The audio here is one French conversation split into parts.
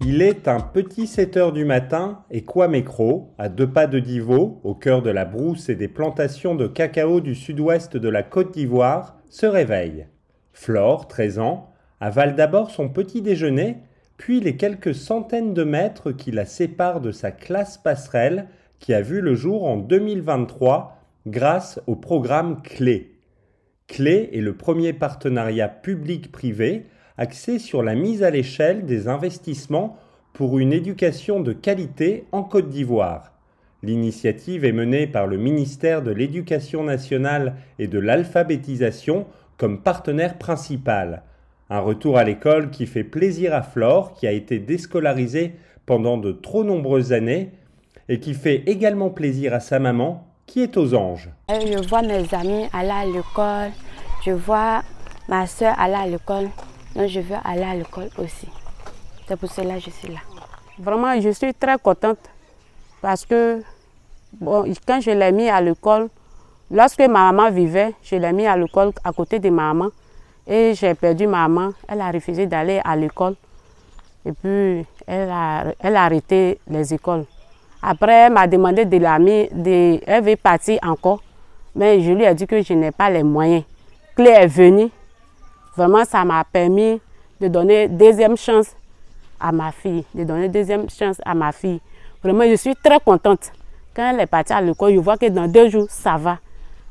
Il est un petit 7 heures du matin et Kwame-Kro, à 2 pas de Divo, au cœur de la brousse et des plantations de cacao du sud-ouest de la Côte d'Ivoire, se réveille. Flore, 13 ans, avale d'abord son petit déjeuner, puis les quelques centaines de mètres qui la séparent de sa classe passerelle qui a vu le jour en 2023 grâce au programme CLÉ. CLÉ est le premier partenariat public-privé axé sur la mise à l'échelle des investissements pour une éducation de qualité en Côte d'Ivoire. L'initiative est menée par le ministère de l'Éducation nationale et de l'alphabétisation comme partenaire principal. Un retour à l'école qui fait plaisir à Flore, qui a été déscolarisée pendant de trop nombreuses années, et qui fait également plaisir à sa maman, qui est aux anges. Je vois mes amis aller à l'école, je vois ma soeur aller à l'école. Donc je veux aller à l'école aussi. C'est pour cela que je suis là. Vraiment, je suis très contente parce que bon, quand je l'ai mis à l'école, lorsque ma maman vivait, je l'ai mis à l'école à côté de ma maman et j'ai perdu ma maman. Elle a refusé d'aller à l'école et puis elle a arrêté les écoles. Après, elle m'a demandé de la mettre, elle veut partir encore, mais je lui ai dit que je n'ai pas les moyens. Clé est venue. Vraiment, ça m'a permis de donner deuxième chance à ma fille, Vraiment, je suis très contente. Quand elle est partie à l'école, je vois que dans 2 jours, ça va.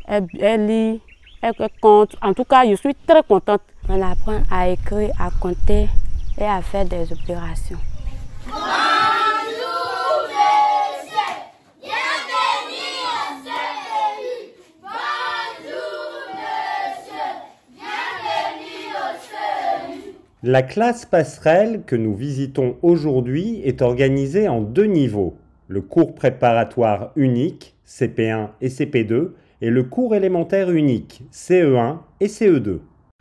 Elle lit, elle compte. En tout cas, je suis très contente. On apprend à écrire, à compter et à faire des opérations. La classe passerelle que nous visitons aujourd'hui est organisée en 2 niveaux. Le cours préparatoire unique, CP1 et CP2, et le cours élémentaire unique, CE1 et CE2.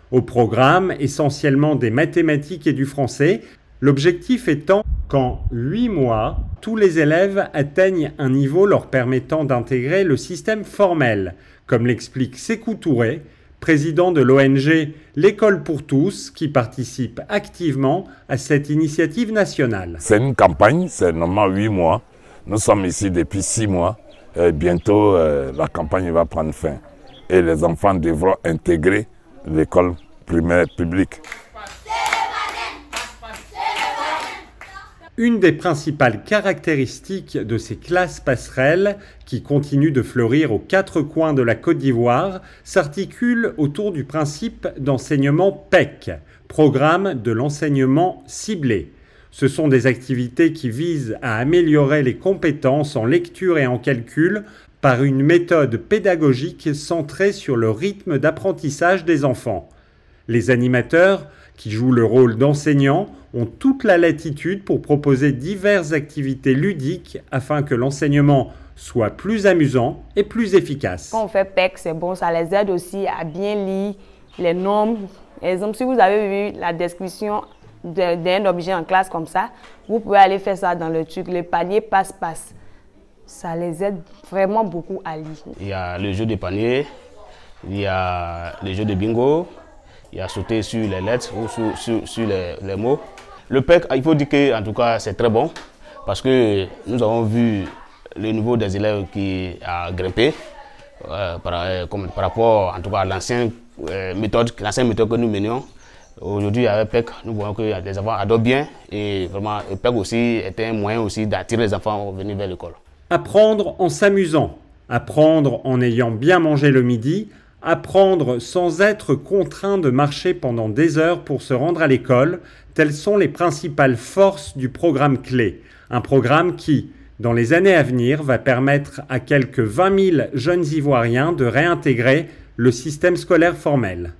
Au programme, essentiellement des mathématiques et du français, l'objectif étant qu'en 8 mois, tous les élèves atteignent un niveau leur permettant d'intégrer le système formel, comme l'explique Sékou Touré, président de l'ONG L'École pour tous, qui participe activement à cette initiative nationale. C'est une campagne, c'est normalement 8 mois. Nous sommes ici depuis 6 mois. Et bientôt, la campagne va prendre fin. Et les enfants devront intégrer l'école primaire publique. Une des principales caractéristiques de ces classes passerelles, qui continuent de fleurir aux 4 coins de la Côte d'Ivoire, s'articule autour du principe d'enseignement PEC, Programme de l'enseignement ciblé. Ce sont des activités qui visent à améliorer les compétences en lecture et en calcul par une méthode pédagogique centrée sur le rythme d'apprentissage des enfants. Les animateurs, qui jouent le rôle d'enseignants, ont toute la latitude pour proposer diverses activités ludiques afin que l'enseignement soit plus amusant et plus efficace. Quand on fait PEC, c'est bon, ça les aide aussi à bien lire les normes. Par exemple, si vous avez vu la description d'un objet en classe comme ça, vous pouvez aller faire ça dans le truc, le panier passe-passe. Ça les aide vraiment beaucoup à lire. Il y a le jeu de panier, il y a le jeu de bingo, il y a sauter sur les lettres ou sur les mots. Le PEC, il faut dire que en tout cas c'est très bon parce que nous avons vu le niveau des élèves qui a grimpé par rapport en tout cas à l'ancienne méthode que nous menions. Aujourd'hui avec PEC, nous voyons que les enfants adorent bien et vraiment le PEC aussi était un moyen aussi d'attirer les enfants à venir vers l'école. Apprendre en s'amusant, apprendre en ayant bien mangé le midi, apprendre sans être contraint de marcher pendant des heures pour se rendre à l'école, telles sont les principales forces du programme CLÉ. Un programme qui, dans les années à venir, va permettre à quelques 20 000 jeunes Ivoiriens de réintégrer le système scolaire formel.